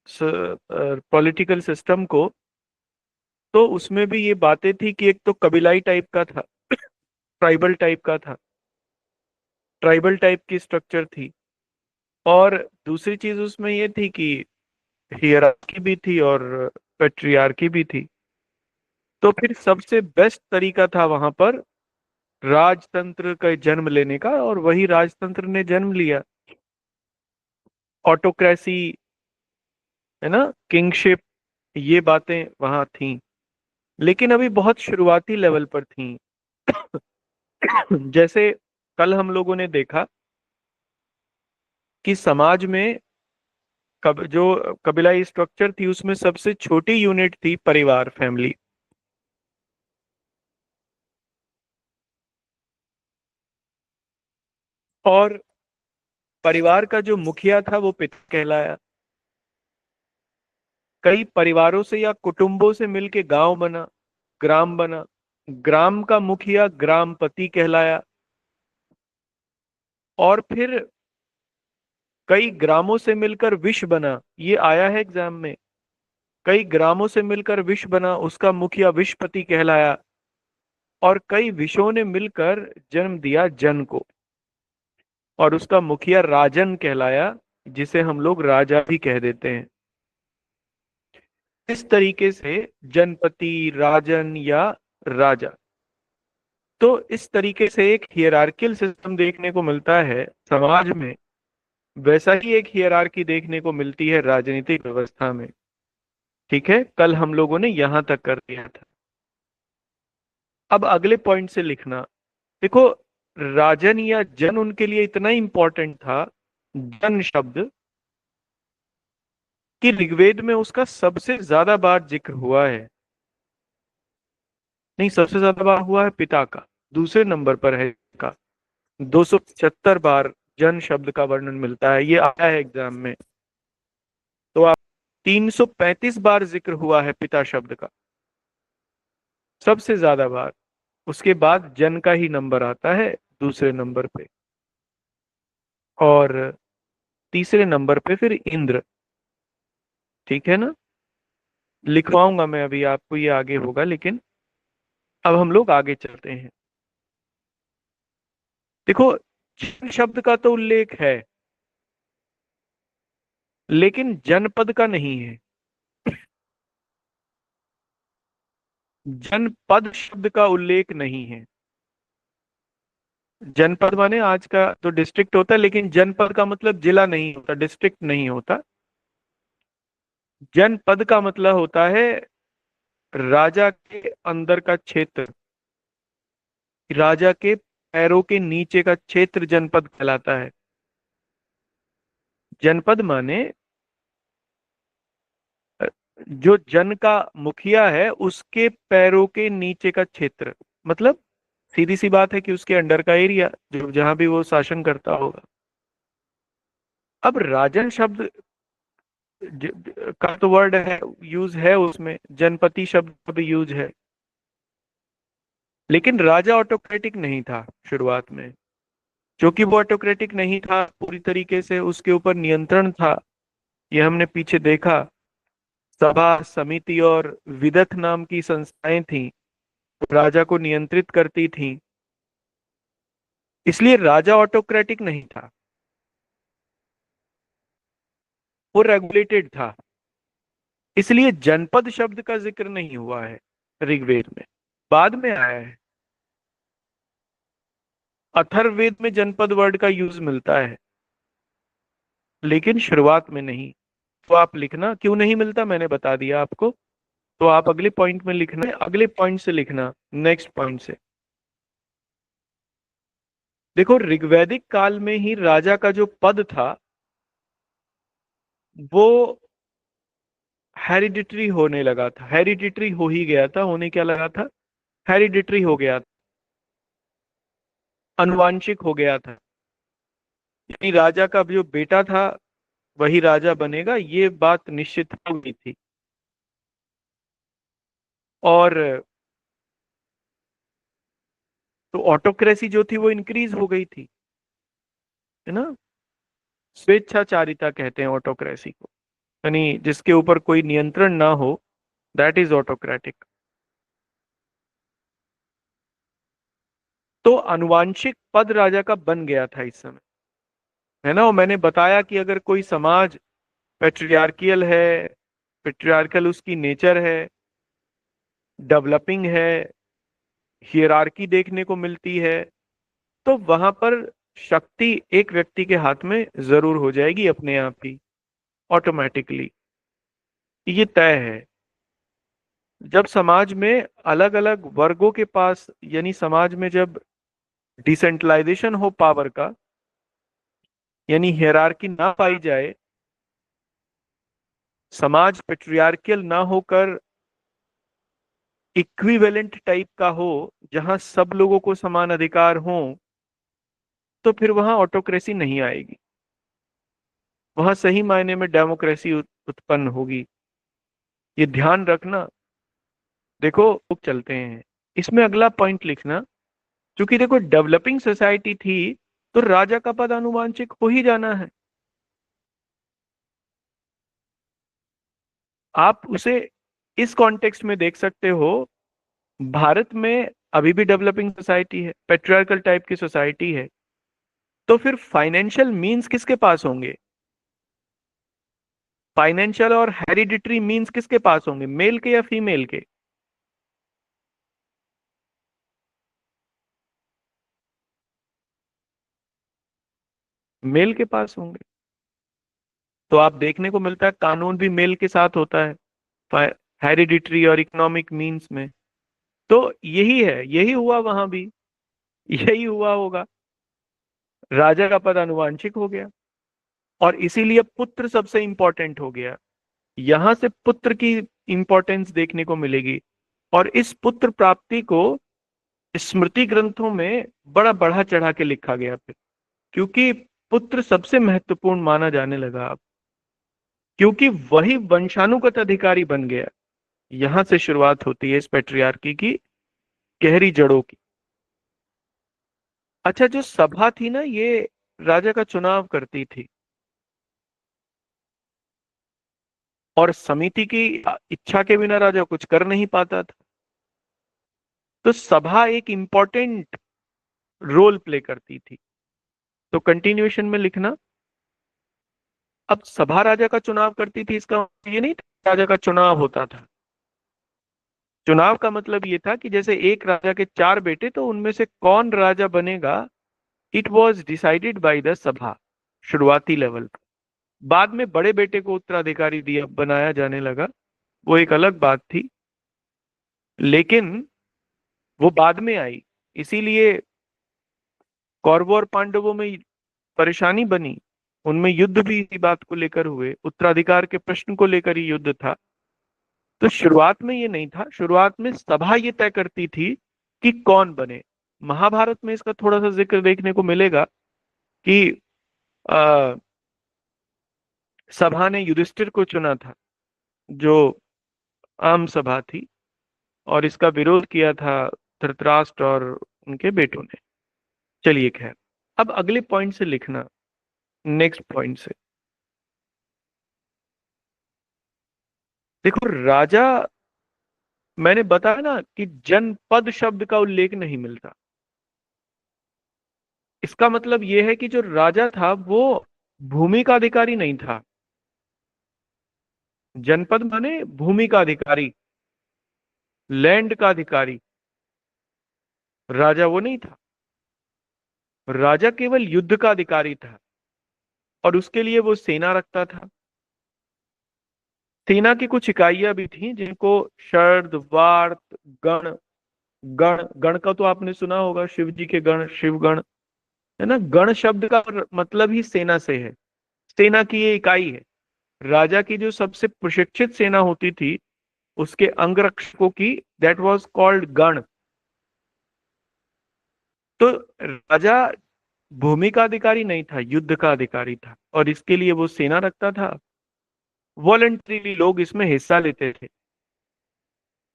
Political system को, तो उसमें भी ये बातें थी कि एक तो कबीलाई टाइप का था, ट्राइबल टाइप का था, ट्राइबल टाइप की स्ट्रक्चर थी। और दूसरी चीज उसमें ये थी कि हियरार्की भी थी और पेट्रियार्की भी थी। तो फिर सबसे बेस्ट तरीका था वहां पर राजतंत्र का जन्म लेने का, और वही राजतंत्र ने जन्म लिया। ऑटोक्रेसी, है ना, किंगशिप, ये बातें वहां थीं, लेकिन अभी बहुत शुरुआती लेवल पर थीं। जैसे कल हम लोगों ने देखा कि समाज में जो कबीलाई स्ट्रक्चर थी उसमें सबसे छोटी यूनिट थी परिवार, फैमिली। और परिवार का जो मुखिया था वो पिता कहलाया। कई परिवारों से या कुटुंबों से मिलके गांव बना, ग्राम बना। ग्राम का मुखिया ग्रामपति कहलाया। और फिर कई ग्रामों से मिलकर विश्व बना, ये आया है एग्जाम में। कई ग्रामों से मिलकर विश्व बना, उसका मुखिया विश्वपति कहलाया। और कई विषयों ने मिलकर जन्म दिया जन को, और उसका मुखिया राजन कहलाया, जिसे हम लोग राजा भी कह देते हैं। इस तरीके से जनपति, राजन या राजा। तो इस तरीके से एक हियरार्कियल सिस्टम देखने को मिलता है समाज में। वैसा ही एक हियरार्की देखने को मिलती है राजनीतिक व्यवस्था में। ठीक है, कल हम लोगों ने यहां तक कर दिया था। अब अगले पॉइंट से लिखना। देखो, राजन या जन उनके लिए इतना इंपॉर्टेंट था, जन शब्द, कि ऋग्वेद में उसका सबसे ज्यादा बार जिक्र हुआ है। नहीं, सबसे ज्यादा बार हुआ है पिता का, दूसरे नंबर पर है का। 275 बार जन शब्द का वर्णन मिलता है, ये आया है एग्जाम में। तो आप 335 बार जिक्र हुआ है पिता शब्द का, सबसे ज्यादा बार। उसके बाद जन का ही नंबर आता है दूसरे नंबर पे। और तीसरे नंबर पे फिर इंद्र। ठीक है ना, लिखवाऊंगा मैं अभी आपको, ये आगे होगा, लेकिन अब हम लोग आगे चलते हैं। देखो, जन शब्द का तो उल्लेख है, लेकिन जनपद का नहीं है। जनपद शब्द का उल्लेख नहीं है। जनपद माने आज का तो डिस्ट्रिक्ट होता है, लेकिन जनपद का मतलब जिला नहीं होता, डिस्ट्रिक्ट नहीं होता। जनपद का मतलब होता है राजा के अंदर का क्षेत्र, राजा के पैरों के नीचे का क्षेत्र जनपद कहलाता है। जनपद माने अ, जो जन का मुखिया है उसके पैरों के नीचे का क्षेत्र, मतलब सीधी सी बात है कि उसके अंडर का एरिया, जो जहां भी वो शासन करता होगा। अब राजन शब्द का तो वर्ड है, यूज है उसमें, जनपति शब्द का भी यूज है। लेकिन राजा ऑटोक्रेटिक नहीं था शुरुआत में। क्योंकि वो ऑटोक्रेटिक नहीं था, पूरी तरीके से उसके ऊपर नियंत्रण था। ये हमने पीछे देखा, सभा, समिति और विदथ नाम की संस्थाएं थीं, राजा को नियंत्रित करती थीं। इसलिए राजा ऑटोक्रेटिक नहीं था, वो रेगुलेटेड था। इसलिए जनपद शब्द का जिक्र नहीं हुआ है ऋग्वेद में, बाद में आया है। अथर्ववेद में जनपद वर्ड का यूज मिलता है, लेकिन शुरुआत में नहीं। तो आप लिखना क्यों नहीं मिलता, मैंने बता दिया आपको। तो आप अगले पॉइंट में लिखना है, अगले पॉइंट से लिखना, नेक्स्ट पॉइंट से। देखो, ऋग्वैदिक काल में ही राजा का जो पद था वो हेरिडिटरी होने लगा था, हेरिडिटरी हो ही गया था, होने क्या लगा था, हेरिडिटरी हो गया था, अनुवांशिक हो गया था। यानी राजा का जो बेटा था वही राजा बनेगा, ये बात निश्चित हो गई थी। और तो ऑटोक्रेसी जो थी वो इंक्रीज हो गई थी, है ना। स्वेच्छाचारिता कहते हैं ऑटोक्रेसी को, यानी जिसके ऊपर कोई नियंत्रण ना हो, दैट इज ऑटोक्रेटिक। तो अनुवांशिक पद राजा का बन गया था इस समय, है ना। और मैंने बताया कि अगर कोई समाज पेट्रियार्कियल है, पेट्रियार्कल उसकी नेचर है, डेवलपिंग है, हियरार्की देखने को मिलती है, तो वहां पर शक्ति एक व्यक्ति के हाथ में जरूर हो जाएगी अपने आप ही, ऑटोमेटिकली। ये तय है। जब समाज में अलग अलग वर्गों के पास, यानी समाज में जब डिसेंट्रलाइजेशन हो पावर का, यानी हियरार्की ना पाई जाए, समाज पेट्रियार्कियल ना होकर इक्विवेलेंट टाइप का हो, जहां सब लोगों को समान अधिकार हो, तो फिर वहां ऑटोक्रेसी नहीं आएगी, वहां सही मायने में डेमोक्रेसी उत्पन्न होगी। ये ध्यान रखना। देखो लोग चलते हैं, इसमें अगला पॉइंट लिखना। क्योंकि देखो डेवलपिंग सोसाइटी थी, तो राजा का पद आनुवांशिक हो ही जाना है। आप उसे इस कॉन्टेक्स्ट में देख सकते हो। भारत में अभी भी डेवलपिंग सोसाइटी है, पेट्रियार्कल टाइप की सोसाइटी है, तो फिर फाइनेंशियल मींस किसके पास होंगे? फाइनेंशियल और हेरिडिटरी मींस किसके पास होंगे, मेल के या फीमेल के? मेल के पास होंगे। तो आप देखने को मिलता है कानून भी मेल के साथ होता है, हेरिडिटरी और इकोनॉमिक मींस में। तो यही है, यही हुआ वहां भी, यही हुआ होगा। राजा का पद आनुवांशिक हो गया, और इसीलिए पुत्र सबसे इंपॉर्टेंट हो गया। यहां से पुत्र की इंपॉर्टेंस देखने को मिलेगी। और इस पुत्र प्राप्ति को स्मृति ग्रंथों में बड़ा बढ़ा चढ़ा के लिखा गया फिर, क्योंकि पुत्र सबसे महत्वपूर्ण माना जाने लगा अब, क्योंकि वही वंशानुगत अधिकारी बन गया। यहां से शुरुआत होती है इस पेट्रियार्की की गहरी जड़ों की। अच्छा, जो सभा थी ना, ये राजा का चुनाव करती थी, और समिति की इच्छा के बिना राजा कुछ कर नहीं पाता था। तो सभा एक इंपॉर्टेंट रोल प्ले करती थी। तो कंटिन्यूएशन में लिखना। अब सभा राजा का चुनाव करती थी, इसका मतलब ये नहीं था राजा का चुनाव होता था। चुनाव का मतलब ये था कि जैसे एक राजा के चार बेटे, तो उनमें से कौन राजा बनेगा, it was decided by the सभा, शुरुआती लेवल पर। बाद में बड़े बेटे को उत्तराधिकारी दिया, बनाया जाने लगा, वो एक अलग बात थी, लेकिन वो बाद में आई। इसीलिए कौरवों और पांडवों में परेशानी बनी, उनमें युद्ध भी इसी बात को लेकर हुए, उत्तराधिकार के प्रश्न को लेकर ही युद्ध था। तो शुरुआत में ये नहीं था, शुरुआत में सभा ये तय करती थी कि कौन बने। महाभारत में इसका थोड़ा सा जिक्र देखने को मिलेगा कि आ, सभा ने युधिष्ठिर को चुना था, जो आम सभा थी, और इसका विरोध किया था धृतराष्ट्र और उनके बेटों ने। चलिए खैर, अब अगले पॉइंट से लिखना, नेक्स्ट पॉइंट से। देखो राजा, मैंने बताया ना कि जनपद शब्द का उल्लेख नहीं मिलता। इसका मतलब यह है कि जो राजा था वो भूमि का अधिकारी नहीं था। जनपद माने भूमि का अधिकारी, लैंड का अधिकारी। राजा वो नहीं था। राजा केवल युद्ध का अधिकारी था, और उसके लिए वो सेना रखता था। सेना की कुछ इकाइयां भी थी, जिनको शर्द, वार्त, गण, गण गण का तो आपने सुना होगा, शिव जी के गण, शिव गण, है ना। गण शब्द का मतलब ही सेना से है, सेना की ये इकाई है। राजा की जो सबसे प्रशिक्षित सेना होती थी, उसके अंगरक्षकों की, दैट वाज कॉल्ड गण। तो राजा भूमि का अधिकारी नहीं था, युद्ध का अधिकारी था, और इसके लिए वो सेना रखता था। वॉलंटरीली लोग इसमें हिस्सा लेते थे।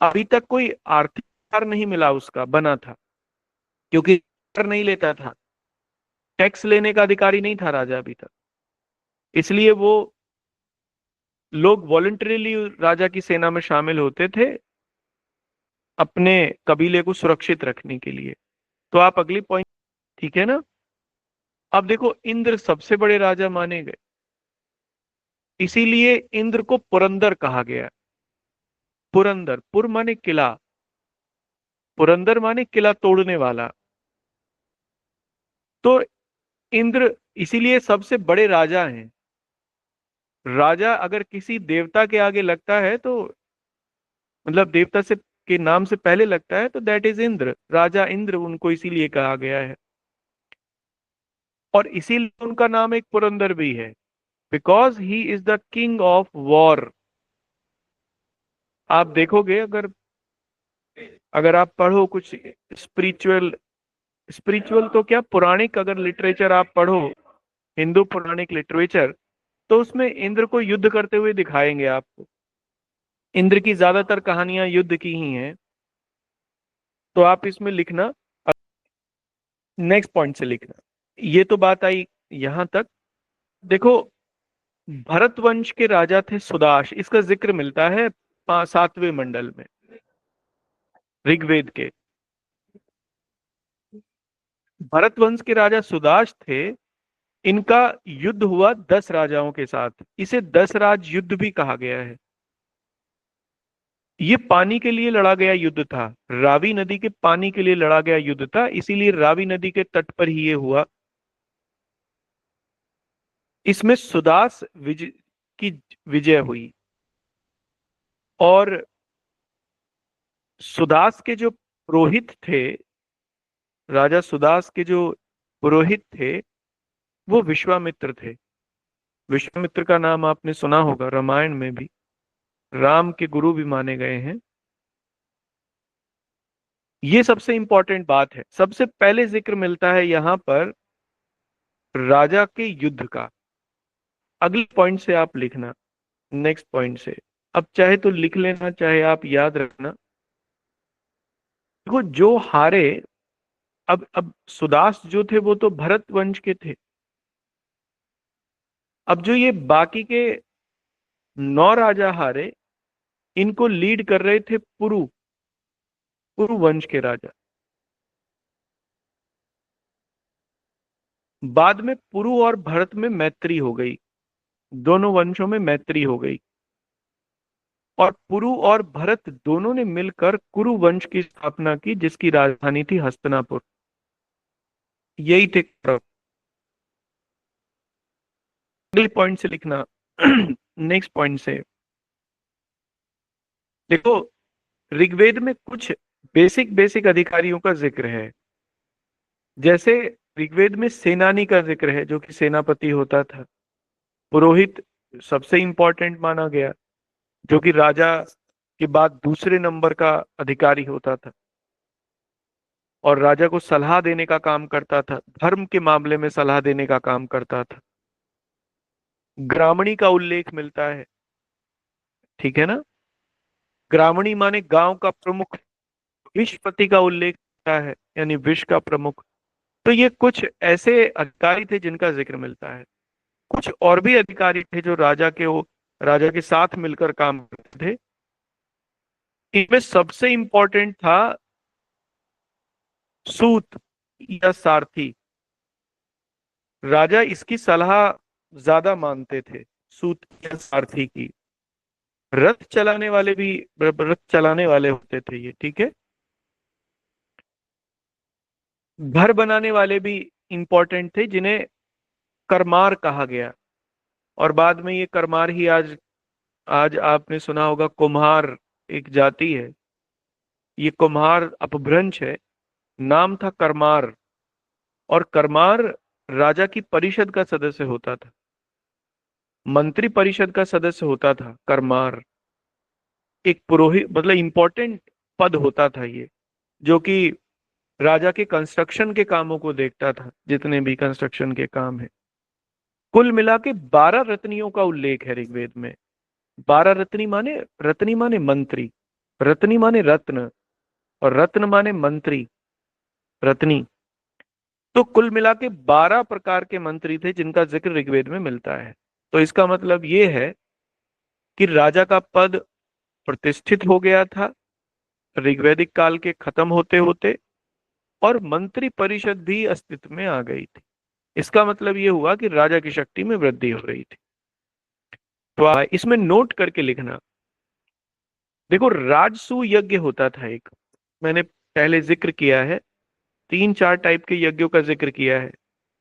अभी तक कोई आर्थिक कर नहीं मिला उसका बना था, क्योंकि कर नहीं लेता था, टैक्स लेने का अधिकारी नहीं था राजा अभी तक। इसलिए वो लोग वॉलंटरीली राजा की सेना में शामिल होते थे अपने कबीले को सुरक्षित रखने के लिए। तो आप अगली पॉइंट, ठीक है ना। अब देखो, इंद्र सबसे बड़े राजा माने गए, इसीलिए इंद्र को पुरंदर कहा गया। पुरंदर, पुर माने किला, पुरंदर माने किला तोड़ने वाला। तो इंद्र इसीलिए सबसे बड़े राजा हैं। राजा अगर किसी देवता के आगे लगता है तो, मतलब देवता से के नाम से पहले लगता है, तो दैट इज इंद्र। राजा इंद्र उनको इसीलिए कहा गया है। और इसीलिए उनका नाम एक पुरंदर भी है, because he is the king of war. आप देखोगे, अगर अगर आप पढ़ो कुछ स्पिरिचुअल, स्पिरिचुअल तो क्या, पुराणिक अगर लिटरेचर आप पढ़ो, हिंदू पुराणिक लिटरेचर, तो उसमें इंद्र को युद्ध करते हुए दिखाएंगे आपको। इंद्र की ज्यादातर कहानियां युद्ध की ही हैं। तो आप इसमें लिखना, नेक्स्ट पॉइंट से लिखना। ये तो बात आई यहां तक। देखो, भरत वंश के राजा थे सुदाश, इसका जिक्र मिलता है 7वें मंडल में, ऋग्वेद के। भरत वंश के राजा सुदाश थे। इनका युद्ध हुआ 10 राजाओं के साथ, इसे 10 राज युद्ध भी कहा गया है। ये पानी के लिए लड़ा गया युद्ध था, रावी नदी के पानी के लिए लड़ा गया युद्ध था, इसीलिए रावी नदी के तट पर ही ये हुआ। इसमें सुदास की विजय हुई। और सुदास के जो पुरोहित थे, राजा सुदास के जो पुरोहित थे, वो विश्वामित्र थे। विश्वामित्र का नाम आपने सुना होगा, रामायण में भी राम के गुरु भी माने गए हैं। ये सबसे इंपॉर्टेंट बात है। सबसे पहले जिक्र मिलता है यहां पर राजा के युद्ध का। अगले पॉइंट से आप लिखना, नेक्स्ट पॉइंट से। अब चाहे तो लिख लेना, चाहे आप याद रखना। देखो, जो हारे, अब सुदास जो थे वो तो भरत वंश के थे। अब जो ये बाकी के 9 राजा हारे, इनको लीड कर रहे थे पुरु, पुरु वंश के राजा। बाद में पुरु और भरत में मैत्री हो गई, दोनों वंशों में मैत्री हो गई। और पुरु और भरत दोनों ने मिलकर कुरु वंश की स्थापना की, जिसकी राजधानी थी हस्तिनापुर। यही थे। अगले पॉइंट से लिखना, नेक्स्ट पॉइंट से। देखो, ऋग्वेद में कुछ बेसिक बेसिक अधिकारियों का जिक्र है। जैसे ऋग्वेद में सेनानी का जिक्र है, जो कि सेनापति होता था। पुरोहित सबसे इंपॉर्टेंट माना गया, जो कि राजा के बाद दूसरे नंबर का अधिकारी होता था, और राजा को सलाह देने का काम करता था, धर्म के मामले में सलाह देने का काम करता था। ग्रामणी का उल्लेख मिलता है, ठीक है ना। ग्रामणी माने गांव का प्रमुख। विशपति का उल्लेख मिलता है, यानी विश का प्रमुख। तो ये कुछ ऐसे अधिकारी थे जिनका जिक्र मिलता है। कुछ और भी अधिकारी थे जो राजा के साथ मिलकर काम करते थे। इनमें सबसे इंपॉर्टेंट था सूत या सारथी। राजा इसकी सलाह ज्यादा मानते थे, सूत या सारथी की। रथ चलाने वाले होते थे ये, ठीक है। घर बनाने वाले भी इंपॉर्टेंट थे, जिन्हें करमार कहा गया। और बाद में ये करमार ही आज आज आपने सुना होगा, कुम्हार एक जाति है, ये कुम्हार अपभ्रंश है। नाम था करमार। और करमार राजा की परिषद का सदस्य होता था, मंत्री परिषद का सदस्य होता था करमार। एक पुरोहित, मतलब इंपॉर्टेंट पद होता था ये, जो कि राजा के कंस्ट्रक्शन के कामों को देखता था, जितने भी कंस्ट्रक्शन के काम है। कुल मिला के 12 रत्नियों का उल्लेख है ऋग्वेद में। 12 रत्नी माने मंत्री, रत्नी माने रत्न, और रत्न माने मंत्री, रत्नी। तो कुल मिला के 12 प्रकार के मंत्री थे जिनका जिक्र ऋग्वेद में मिलता है। तो इसका मतलब ये है कि राजा का पद प्रतिष्ठित हो गया था ऋग्वैदिक काल के खत्म होते होते, और मंत्री परिषद भी अस्तित्व में आ गई थी। इसका मतलब ये हुआ कि राजा की शक्ति में वृद्धि हो रही थी। तो इसमें नोट करके लिखना। देखो, राजसूय यज्ञ होता था एक, मैंने पहले जिक्र किया है, 3-4 टाइप के यज्ञों का जिक्र किया है।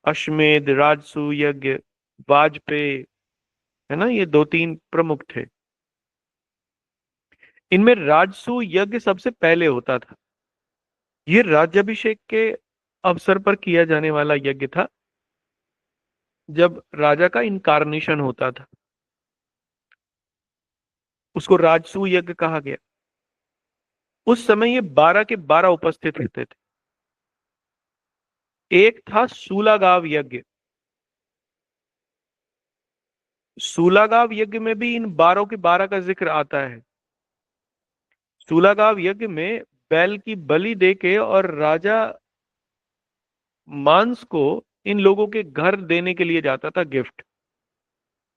अश्वमेध, राजसूय यज्ञ, वाजपेय, है ना, ये 2-3 प्रमुख थे। इनमें राजसूय यज्ञ सबसे पहले होता था। ये राज्याभिषेक के अवसर पर किया जाने वाला यज्ञ था, जब राजा का इनकारनेशन होता था, उसको राजसूय यज्ञ कहा गया। उस समय ये 12 के 12 उपस्थित रहते थे। एक था सूलागाव यज्ञ। सूलागाव यज्ञ में भी इन 12 के 12 का जिक्र आता है। सूलागाव यज्ञ में बैल की बलि देके और राजा मांस को इन लोगों के घर देने के लिए जाता था, गिफ्ट।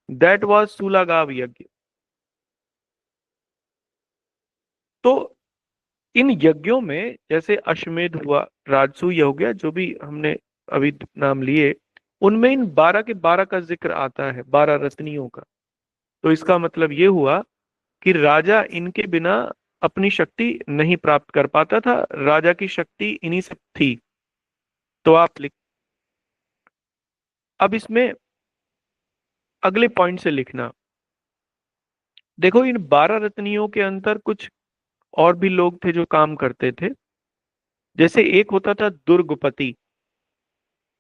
दैट वाज सूलागाव यज्ञ। तो इन यज्ञों में जैसे अश्वमेध हुआ, राजसूय हो गया, जो भी हमने अभी नाम लिए, उनमें इन 12 के 12 का जिक्र आता है, 12 रत्नियों का। तो इसका मतलब ये हुआ कि राजा इनके बिना अपनी शक्ति नहीं प्राप्त कर पाता था, राजा की शक्ति इन्हीं से थी। तो आप लिख, अब इसमें अगले पॉइंट से लिखना। देखो, इन 12 रत्नियों के अंदर कुछ और भी लोग थे जो काम करते थे। जैसे एक होता था दुर्गपति,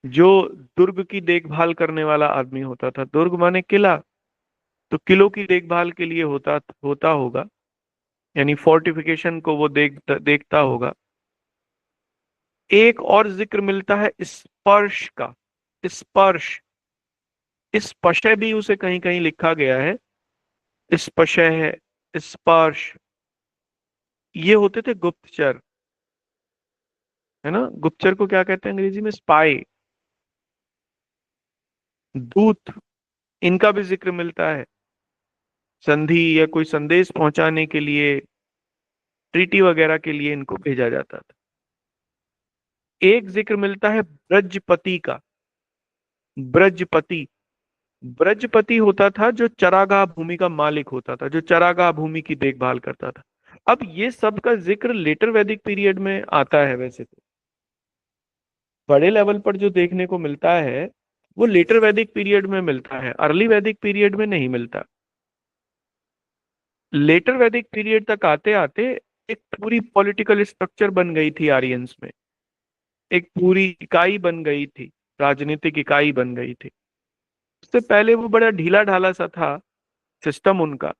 जो दुर्ग की देखभाल करने वाला आदमी होता था। दुर्ग माने किला, तो किलों की देखभाल के लिए होता होता होगा, यानी फोर्टिफिकेशन को वो देखता होगा। एक और जिक्र मिलता है स्पर्श का। स्पर्श, स्पशय भी उसे कहीं कहीं लिखा गया है, स्पशय है, स्पर्श। ये होते थे गुप्तचर, है ना। गुप्तचर को क्या कहते हैं अंग्रेजी में? स्पाई। दूत, इनका भी जिक्र मिलता है। संधि या कोई संदेश पहुंचाने के लिए, ट्रीटी वगैरह के लिए इनको भेजा जाता था। एक जिक्र मिलता है ब्रजपति का। ब्रजपति, ब्रजपति होता था जो चरागाह भूमि का मालिक होता था, जो चरागाह भूमि की देखभाल करता था। अब ये सब का जिक्र लेटर वैदिक पीरियड में आता है। वैसे तो बड़े लेवल पर जो देखने को मिलता है वो लेटर वैदिक पीरियड में मिलता है, अर्ली वैदिक पीरियड में नहीं मिलता। लेटर वैदिक पीरियड तक आते आते एक पूरी पॉलिटिकल स्ट्रक्चर बन गई थी आर्यंस में, एक पूरी इकाई बन गई थी, राजनीतिक इकाई बन गई थी। उससे पहले वो बड़ा ढीला ढाला सा था सिस्टम उनका,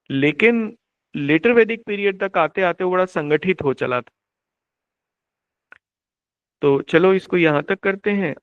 लेकिन लेटर वैदिक पीरियड तक आते आते वो बड़ा संगठित हो चला था। तो चलो इसको यहां तक करते हैं।